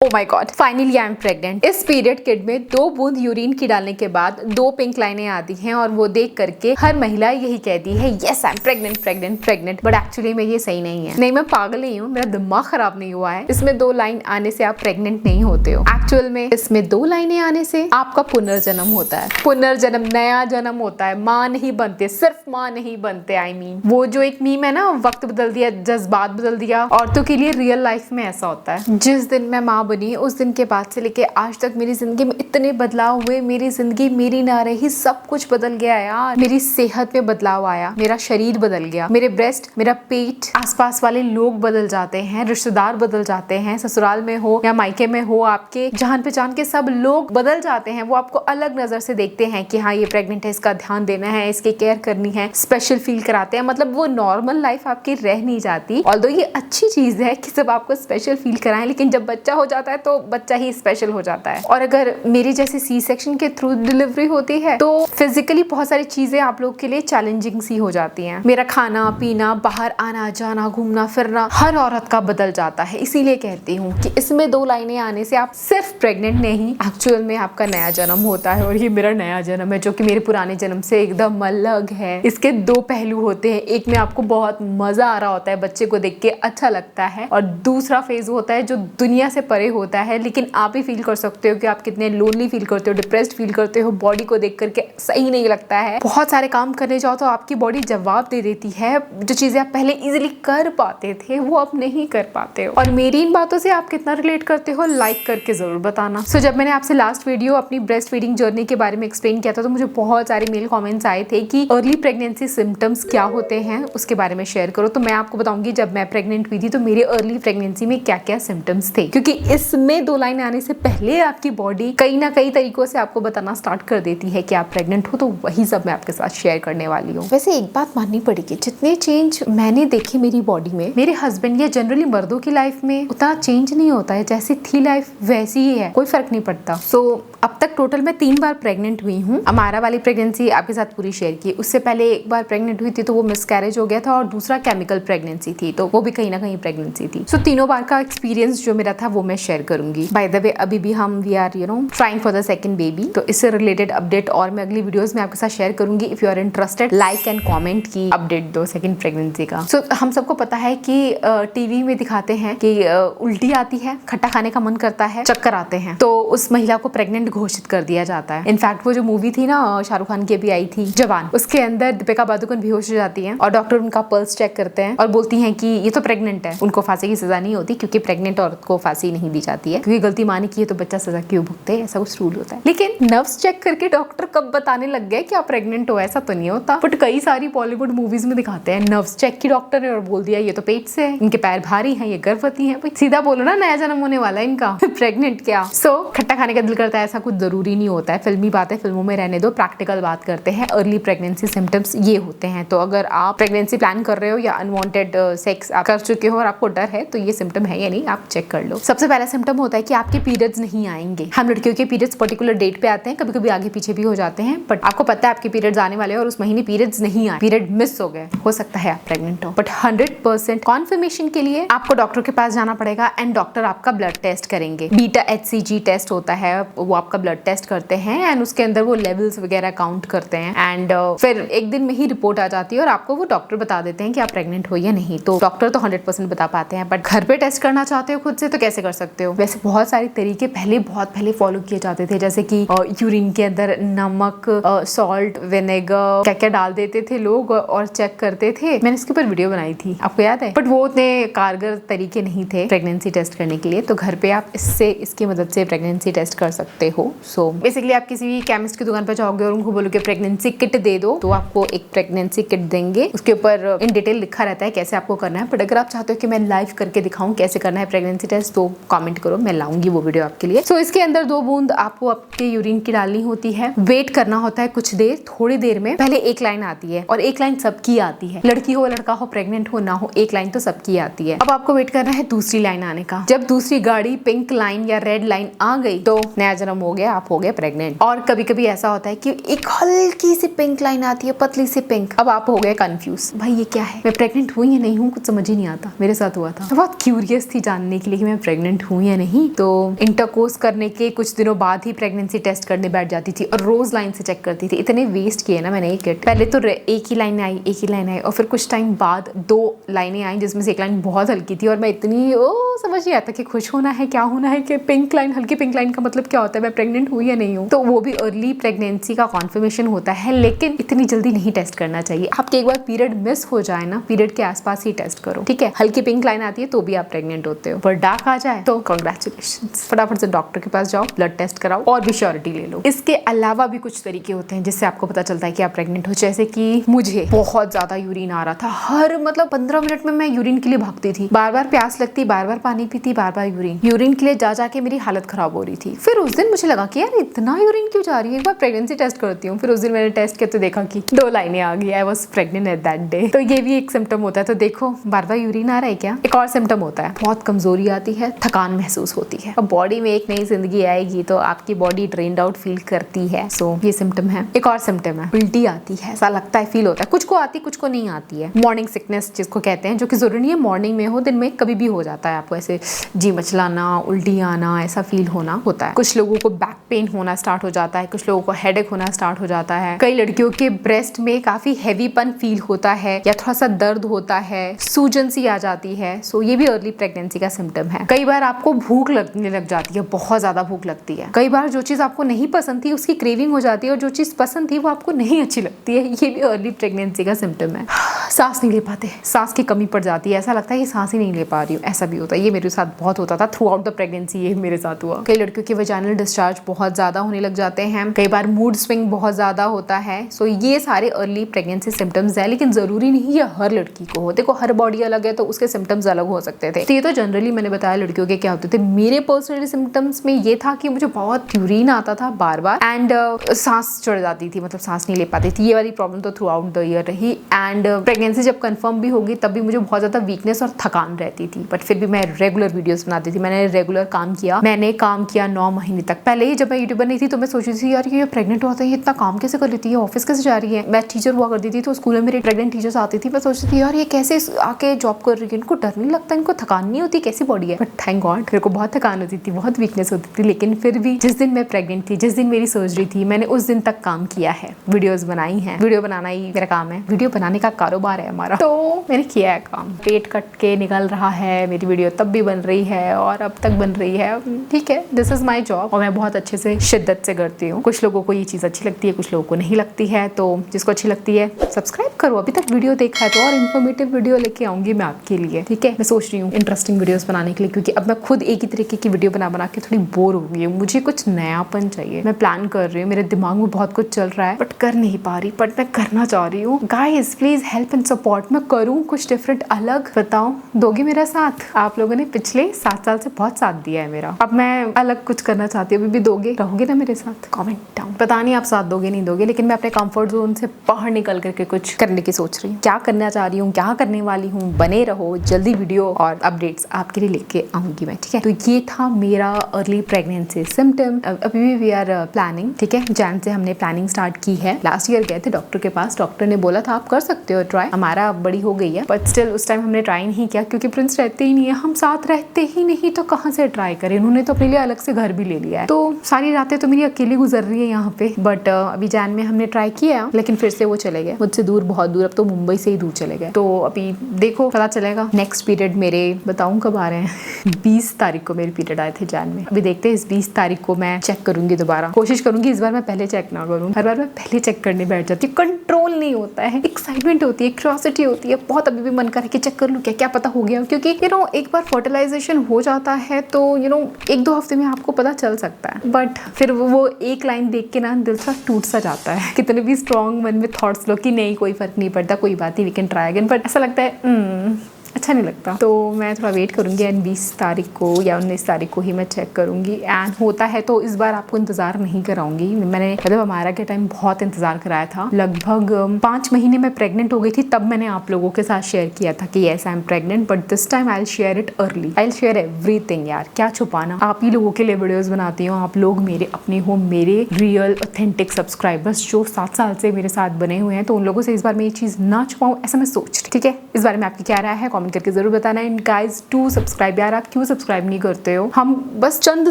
Oh my God, finally I am pregnant. इस period kit में 2 बूंद यूरिन की डालने के बाद 2 पिंक लाइनें आती हैं और वो देख करके हर महिला यही कहती है yes I am pregnant pregnant pregnant. But actually में ये सही नहीं है। नहीं, मैं पागल नहीं हूँ, मेरा दिमाग खराब नहीं हुआ है। इसमें 2 लाइन आने से आप प्रेग्नेंट नहीं होते हो। एक्चुअल में इसमें 2 लाइनें आने से आपका पुनर्जन्म होता है। पुनर्जन्म, नया जन्म होता है। माँ नहीं बनते, सिर्फ माँ नहीं बनते। आई मीन वो जो एक मीम है ना, वक्त बदल दिया, जज्बात बदल दिया। औरतों के लिए रियल लाइफ में ऐसा होता है। जिस दिन मैं माँ बनी उस दिन के बाद से लेके आज तक मेरी जिंदगी में इतने बदलाव हुए। मेरी जिंदगी मेरी ना रही, सब कुछ बदल गया यार। मेरी सेहत में बदलाव आया, मेरा शरीर बदल गया, मेरे ब्रेस्ट, मेरा पेट, आसपास वाले लोग बदल जाते हैं, रिश्तेदार बदल जाते हैं। ससुराल में हो या मायके में हो, आपके जान पहचान के सब लोग बदल जाते हैं। वो आपको अलग नजर से देखते हैं कि हाँ ये प्रेग्नेंट है, इसका ध्यान देना है, इसकी केयर करनी है, स्पेशल फील कराते हैं। मतलब वो नॉर्मल लाइफ आपकी रह नहीं जाती। ऑल्दो ये अच्छी चीज है कि सब आपको स्पेशल फील कराएं, लेकिन जब बच्चा हो जाता है तो बच्चा ही स्पेशल हो जाता है। और अगर मेरी जैसे सी सेक्शन के थ्रू डिलीवरी होती है तो फिजिकली बहुत सारी चीजें आप लोग के लिए चैलेंजिंग सी हो जाती हैं। मेरा खाना पीना, बाहर आना जाना, घूमना फिरना हर औरत का बदल जाता है। इसीलिए कहती हूँ कि इसमें 2 लाइनें आने से आप सिर्फ प्रेग्नेंट नहीं, एक्चुअल में आपका नया जन्म होता है। और ये मेरा नया जन्म है जो कि मेरे पुराने जन्म से एकदम अलग है। इसके 2 पहलू होते हैं। एक में आपको बहुत मजा आ रहा होता है, बच्चे को देख के अच्छा लगता है, और दूसरा फेज होता है जो दुनिया से परे होता है। लेकिन आप ही फील कर सकते हो कि आप कितने लोनली फील करते हो, डिप्रेस्ड फील करते हो। बॉडी को देख करके सही नहीं लगता है। बहुत सारे काम करने जाओ तो आपकी बॉडी जवाब दे देती है। जो चीजें आप पहले इजीली कर पाते थे वो आप नहीं कर पाते हो। और मेरी इन बातों से आप कितना रिलेट करते हो लाइक करके जरूर बताना। सो जब मैंने आपसे लास्ट वीडियो अपनी ब्रेस्ट फीडिंग जर्नी के बारे में एक्सप्लेन किया था तो मुझे बहुत सारे मेल कॉमेंट्स आए थे कि अर्ली प्रेगनेंसी सिम्टम्स क्या होते हैं, उसके बारे में शेयर करो। तो मैं आपको बताऊंगी जब मैं प्रेग्नेंट हुई थी तो मेरे अर्ली प्रेगनेंसी में क्या क्या सिम्टम्स थे, क्योंकि इसमें 2 लाइन आने से पहले आपकी बॉडी कई ना कई तरीकों से आपको बताना स्टार्ट कर देती है कि आप प्रेग्नेंट हो। तो वही सब मैं आपके साथ शेयर करने वाली हूँ। वैसे एक बात माननी पड़ेगी, जितने चेंज मैंने देखे मेरी बॉडी में, मेरे हस्बैंड या जनरली मर्दों की लाइफ में उतना चेंज नहीं होता है। जैसी थी लाइफ वैसी ही है, कोई फर्क नहीं पड़ता। सो अब तक टोटल मैं 3 बार प्रेग्नेंट हुई हूँ। हमारा वाली प्रेगनेंसी आपके साथ पूरी शेयर की। उससे पहले एक बार प्रेग्नेंट हुई थी तो वो मिसकैरेज हो गया था, और दूसरा केमिकल प्रेगनेंसी थी तो वो भी कहीं ना कहीं प्रेगनेंसी थी। सो तीनों बार का एक्सपीरियंस जो मेरा था वो मैं शेयर करूंगी। बाय द वे अभी भी हम we are trying for the second baby. तो इससे रिलेटेड अपडेट और मैं अगली वीडियोस में आपके साथ शेयर करूंगी। If you are interested, like and comment की अपडेट दो सेकंड प्रेगनेंसी का। सो हम सबको पता है कि टीवी में दिखाते हैं कि उल्टी आती है, खट्टा खाने का मन करता है, चक्कर आते हैं, तो उस महिला को प्रेग्नेंट घोषित कर दिया जाता है। इनफैक्ट वो जो मूवी थी ना शाहरुख खान की अभी आई थी जवान, उसके अंदर दीपिका पादुकोण बेहोश हो जाती है और डॉक्टर उनका पल्स चेक करते हैं और बोलती हैं कि ये तो प्रेग्नेंट है। उनको फांसी की सजा नहीं होती क्योंकि प्रेग्नेंट औरत को फांसी नहीं दी जाती है, क्योंकि गलती मानी की है तो बच्चा सजा क्यों भुगते, ऐसा कुछ रूल होता है। लेकिन नर्व्स चेक करके डॉक्टर कब बताने लग गए कि आप प्रेग्नेंट हो, ऐसा तो नहीं होता। बट कई सारी बॉलीवुड मूवीज में दिखाते हैं नर्व्स चेक की डॉक्टर ने और बोल दिया ये तो पेट से है, इनके पैर भारी हैं, ये गर्भवती हैं। सीधा बोलो ना, नया जन्म होने वाला है इनका, प्रेग्नेंट क्या। सो खट्टा खाने का दिल करता है, ऐसा कुछ जरूरी नहीं होता है। फिल्मी बात है, फिल्मों में रहने दो, प्रैक्टिकल बात करते हैं। अर्ली प्रेगनेंसी सिम्टम्स ये होते हैं। तो अगर आप प्रेगनेंसी प्लान कर रहे हो या अनवांटेड सेक्स आप कर चुके हो और आपको डर है तो ये सिम्टम है या नहीं आप चेक कर लो। सबसे पहला सिम्टम होता है कि आपके पीरियड्स नहीं आएंगे। हम लड़कियों के पीरियड्स पर्टिकुलर डेट पे आते हैं, कभी कभी आगे पीछे भी हो जाते हैं, बट आपको पता है आपके पीरियड्स आने वाले हैं और उस महीने पीरियड्स नहीं आए, पीरियड मिस हो गए, हो सकता है आप प्रेग्नेंट हो। बट 100% कॉन्फर्मेशन के लिए आपको डॉक्टर के पास जाना पड़ेगा एंड डॉक्टर आपका ब्लड टेस्ट करेंगे। बीटा HCG टेस्ट होता है, वो आपका ब्लड टेस्ट करते हैं एंड उसके अंदर वो लेवल्स वगैरह काउंट करते हैं एंड फिर एक दिन में ही रिपोर्ट आ जाती है और आपको वो डॉक्टर बता देते हैं कि आप प्रेग्नेंट हो या नहीं। तो डॉक्टर तो 100% बता पाते हैं, बट घर पे टेस्ट करना चाहते हो खुद से तो कैसे कर सकते हो। वैसे बहुत सारे तरीके बहुत पहले फॉलो किए जाते थे, जैसे कि यूरिन के अंदर नमक, सॉल्ट, विनेगर क्या क्या डाल देते थे लोग और चेक करते थे। मैंने इसके ऊपर वीडियो बनाई थी, आपको याद है, बट वो उतने कारगर तरीके नहीं थे प्रेगनेंसी टेस्ट करने के लिए। तो घर पे आप इसकी मदद से प्रेगनेंसी टेस्ट कर सकते हो। सो बेसिकली आप किसी भी केमिस्ट की दुकान पर जाओगे और उनको बोलोगे प्रेगनेंसी किट दे दो तो आपको एक प्रेगनेंसी किट देंगे। उसके ऊपर इन डिटेल लिखा रहता है कैसे आपको करना है। बट अगर आप चाहते हो कि मैं लाइव करके दिखाऊं कैसे करना है प्रेगनेंसी टेस्ट तो कमेंट करो, मैं लाऊंगी वो वीडियो आपके लिए। सो इसके अंदर 2 बूंद आपको आपके यूरिन की डालनी होती है। वेट करना होता है कुछ देर, थोड़ी देर में पहले एक लाइन आती है और एक लाइन सबकी आती है, लड़की हो लड़का हो, प्रेग्नेंट हो ना हो, एक लाइन तो सबकी आती है। अब आपको वेट करना है दूसरी लाइन आने का। जब दूसरी गाड़ी पिंक लाइन या रेड लाइन आ गई तो नया जन्म हो गया, आप हो गए प्रेग्नेंट। और कभी कभी ऐसा होता है कि एक हल्की सी पिंक लाइन आती है, पतली सी पिंक, अब आप हो गए कंफ्यूज, भाई ये क्या है, मैं प्रेग्नेंट हूँ या नहीं हूँ, कुछ समझ ही नहीं आता। मेरे साथ हुआ था, मैं बहुत क्यूरियस थी जानने के लिए कि मैं प्रेग्नेंट हूँ या नहीं। तो इंटरकोर्स करने के कुछ दिनों बाद ही प्रेगनेंसी टेस्ट करने बैठ जाती थी और रोज लाइन से चेक करती थी। इतने वेस्ट किए ना मैंने ये किट। पहले तो एक ही लाइन आई, एक ही लाइन आई, और फिर कुछ टाइम बाद 2 लाइनें आई जिसमें से एक लाइन बहुत हल्की थी और मैं इतनी समझ नहीं आता कि खुश होना है, क्या होना है, कि पिंक लाइन, हल्की पिंक लाइन का मतलब क्या होता है, मैं प्रेग्नेंट हूँ या नहीं हूँ। तो वो भी अर्ली प्रेगनेंसी का कॉन्फर्मेशन होता है, लेकिन इतनी जल्दी नहीं टेस्ट करना चाहिए। आपके एक बार पीरियड मिस हो जाए ना, पीरियड के आसपास ही टेस्ट करो, ठीक है। हल्की पिंक लाइन आती है तो भी आप प्रेग्नेंट होते हो, पर डार्क आ जाए तो कांग्रेचुलेशंस, फटाफट से डॉक्टर के पास जाओ, ब्लड टेस्ट कराओ और भी श्योरिटी ले लो। इसके अलावा भी कुछ तरीके होते हैं जिससे आपको पता चलता है कि आप प्रेग्नेंट हो। जैसे कि मुझे बहुत ज्यादा यूरिन आ रहा था, हर मतलब 15 मिनट में मैं यूरिन के लिए भागती थी, बार बार प्यास लगती, बार बार पानी पीती, बार बार यूरिन के लिए जा जाके मेरी हालत खराब हो रही थी। फिर उस दिन मुझे लगा कि यार इतना यूरिन क्यों जा रही है, एक बार प्रेगनेंसी टेस्ट करती हूँ। फिर उस दिन मैंने टेस्ट किया तो देखा कि 2 लाइनें आ गई, I was pregnant at that day. तो ये भी एक सिम्टम होता है। तो देखो बार बार यूरिन आ रहा है क्या। एक और सिम्टम होता है, बहुत कमजोरी आती है, थकान महसूस होती है। अब बॉडी में एक नई जिंदगी आएगी तो आपकी बॉडी ड्रेन्ड आउट फील करती है। सो ये सिम्टम है। एक और सिम्टम है, उल्टी आती है, ऐसा लगता है, फील होता है। कुछ को आती, कुछ को नहीं आती है। मॉर्निंग सिकनेस जिसको कहते हैं, जो कि जरूरी नहीं है मॉर्निंग में हो, दिन में कभी भी हो जाता है। आपको ऐसे जी मचलाना, उल्टी आना, ऐसा फील होना होता है। कुछ लोगों को बैक पेन होना स्टार्ट हो जाता है, कुछ लोगों को हेडेक होना स्टार्ट हो जाता है। कई लड़कियों के ब्रेस्ट में काफी हैवीपन फील होता है या थोड़ा सा दर्द होता है, सूजन सी आ जाती है। सो ये भी अर्ली प्रेगनेंसी का सिम्टम है। कई बार आपको भूख लगने लग जाती है, बहुत ज्यादा भूख लगती है। कई बार जो चीज आपको नहीं पसंद थी उसकी क्रेविंग हो जाती है, और जो चीज पसंद थी वो आपको नहीं अच्छी लगती है। ये भी अर्ली प्रेगनेंसी का सिम्टम है। सांस नहीं ले पाते, सांस की कमी पड़ जाती है, ऐसा लगता है कि सांस ही नहीं ले पा रही हूँ, ऐसा भी होता है। ये मेरे साथ बहुत होता था थ्रू आउट द प्रेगनेंसी, ये मेरे साथ हुआ। कई लड़कियों के वजाइनल डिस्चार्ज बहुत ज्यादा होने लग जाते हैं, कई बार मूड स्विंग बहुत ज्यादा होता है। सो ये सारे अर्ली प्रेगनेंसी सिम्टम्स है, लेकिन जरूरी नहीं है हर लड़की को हो। देखो हर बॉडी अलग है तो उसके सिम्टम्स अलग हो सकते थे। तो ये तो जनरली मैंने बताया लड़कियों के क्या होते थे। मेरे पर्सनली सिम्टम्स में ये था कि मुझे बहुत यूरिन आता था बार बार, एंड सांस चढ़ जाती थी, मतलब सांस नहीं ले पाती थी। ये वाली प्रॉब्लम तो थ्रू आउट द ईयर रही। एंड प्रेगनेंसी जब कंफर्म भी होगी तब भी मुझे बहुत ज्यादा वीकनेस और थकान रहती थी, बट फिर भी मैं रेगुलर वीडियोस बनाती थी। मैंने रेगुलर काम किया, मैंने काम किया 9 महीने तक। पहले ही जब मैं यूट्यूबर नहीं थी तो मैं सोची थी यार ये प्रेग्नेंट होता है, ये इतना काम कैसे कर लेती है, ऑफिस कैसे जा रही है। मैं टीचर हुआ करती थी तो स्कूल में मेरी प्रेग्नेंट टीचर्स आती थी, मैं सोचती थी यार ये कैसे आके जॉब कर रही है, इनको डर नहीं लगता, इनको थकान नहीं होती, कैसी बॉडी है। बट थैंक गॉड मेरे को बहुत थकान होती थी, बहुत वीकनेस होती थी, लेकिन फिर भी जिस दिन मैं प्रेग्नेंट थी, जिस दिन मेरी सर्जरी थी, मैंने उस दिन तक काम किया है, वीडियोस बनाई है। वीडियो बनाना ही मेरा काम है, वीडियो बनाने का कारोबार है हमारा, तो मैंने किया है काम। पेट कट के निकल रहा है, मेरी वीडियो तब भी बन रही है और अब तक बन रही है, ठीक है, दिस इज माई जॉब और मैं बहुत अच्छे से शिद्दत से करती हूँ। कुछ लोगों को ये चीज़ अच्छी लगती है, कुछ लोगों को नहीं लगती है, तो जिसको अच्छी लगती है सब्सक्राइब करो। अभी तक वीडियो देखा है तो और इन्फॉर्मेटिव वीडियो लेके आऊंगी मैं आपके लिए, ठीक है। मैं सोच रही हूँ इंटरेस्टिंग वीडियोस बनाने के लिए, क्योंकि अब मैं खुद एक ही तरीके की वीडियो बना बना के थोड़ी बोर हो गई हूँ। मुझे कुछ नयापन चाहिए। मैं प्लान कर रही हूँ, मेरे दिमाग में बहुत कुछ चल रहा है बट कर नहीं पा रही, बट मैं करना चाह रही हूँ। Guys please help and support. मैं करूँ कुछ डिफरेंट अलग, बताओ दोगे मेरा साथ। आप लोगों ने पिछले 7 साल से बहुत साथ दिया है मेरा, अब मैं अलग कुछ करना चाहती हूँ। अभी भी दोगे, रहोगे ना मेरे साथ? Comment down. पता नहीं आप साथ दोगे नहीं दोगे, लेकिन मैं अपने कंफर्ट जोन से बाहर निकल करके कुछ करने की सोच रही हूँ। क्या करना चाह रही हूँ, क्या करने वाली हूँ, बने रहो। जल्दी वीडियो और अपडेट्स आपके लिए लेके आऊंगी मैं, ठीक है। तो ये था मेरा अर्ली प्रेगनेंसी सिम्टम। अभी भी वी आर प्लानिंग, ठीक है। जैन से हमने प्लानिंग स्टार्ट की है। लास्ट ईयर गए थे डॉक्टर के पास, डॉक्टर ने बोला था आप कर सकते हो ट्राई, हमारा बड़ी हो गई है, बट स्टिल उस टाइम हमने ट्राई नहीं किया क्योंकि प्रिंस रहते ही नहीं है, हम साथ रहते ही नहीं, तो कहाँ से ट्राई करें। उन्होंने तो अपने लिए अलग से घर भी ले लिया है, तो सारी रातें तो मेरी अकेली गुजर रही है यहाँ पे। बट अभी जैन में हमने ट्राई किया, लेकिन फिर से वो चले गए मुझसे दूर, बहुत दूर, अब तो मुंबई से ही दूर चले गए। तो अभी देखो पता चलेगा। नेक्स्ट पीरियड मेरे बताऊं कब आ रहे हैं 20 तारीख को मेरे पीरियड आए थे जैन में। अभी देखते हैं इस 20 तारीख को मैं चेक करूंगी दोबारा, कोशिश करूंगी इस बार मैं पहले चेक ना करूँ। हर बार मैं पहले चेक करने बैठ जाती हूँ, कंट्रोल नहीं होता है, एक्साइटमेंट होती है, क्यूरियोसिटी होती है बहुत। अभी भी मन कर के चेक कर लूँ क्या पता हो गया, क्योंकि एक बार फर्टिलाइजेशन हो जाता है तो 1-2 हफ्ते में आपको पता चल सकता है, बट फिर वो एक लाइन देख के ना दिल सा टूट सा जाता है। कितने भी स्ट्रॉन्ग मन में थॉट्स लो कि नहीं कोई फर्क नहीं पड़ता, कोई बात नहीं, we can try again, but ऐसा लगता है अच्छा नहीं लगता। तो मैं थोड़ा वेट करूंगी एंड 20 तारीख को या 19 तारीख को ही मैं चेक करूंगी। एंड होता है तो इस बार आपको इंतजार नहीं कराऊंगी। मैंने मतलब हमारा के टाइम बहुत इंतजार कराया था, लगभग 5 महीने में प्रेग्नेंट हो गई थी, तब मैंने आप लोगों के साथ शेयर किया था कि yes I am pregnant, but this time I will share it early. I will share everything यार, क्या छुपाना। आप ही लोगों के लिए वीडियोस बनाती हूँ, आप लोग मेरे अपने हो, मेरे रियल ऑथेंटिक सब्सक्राइबर्स जो 7 साल से मेरे साथ बने हुए हैं, तो उन लोगों से इस बार मैं ये चीज ना छुपाऊं ऐसा मैं सोच रही। ठीक है, इस बारे में आपकी क्या राय है कमेंट करके जरूर बताना। एंड गाइस टू सब्सक्राइब, यार आप क्यों सब्सक्राइब नहीं करते हो? हम बस चंद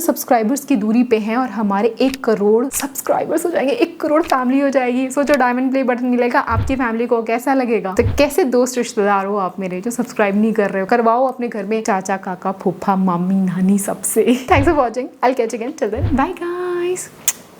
सब्सक्राइबर्स की दूरी पे हैं और हमारे 1 करोड़ सब्सक्राइबर्स हो जाएंगे, 1 करोड़ फैमिली हो जाएगी। सोचो डायमंड प्ले बटन मिलेगा, आपकी फैमिली को कैसा लगेगा? तो कैसे दोस्त रिश्तेदार हो आप मेरे जो सब्सक्राइब नहीं कर रहे हो? करवाओ अपने घर में चाचा काका फूफा मम्मी नानी सबसे। Thanks for watching, I will catch you again, till then bye guys.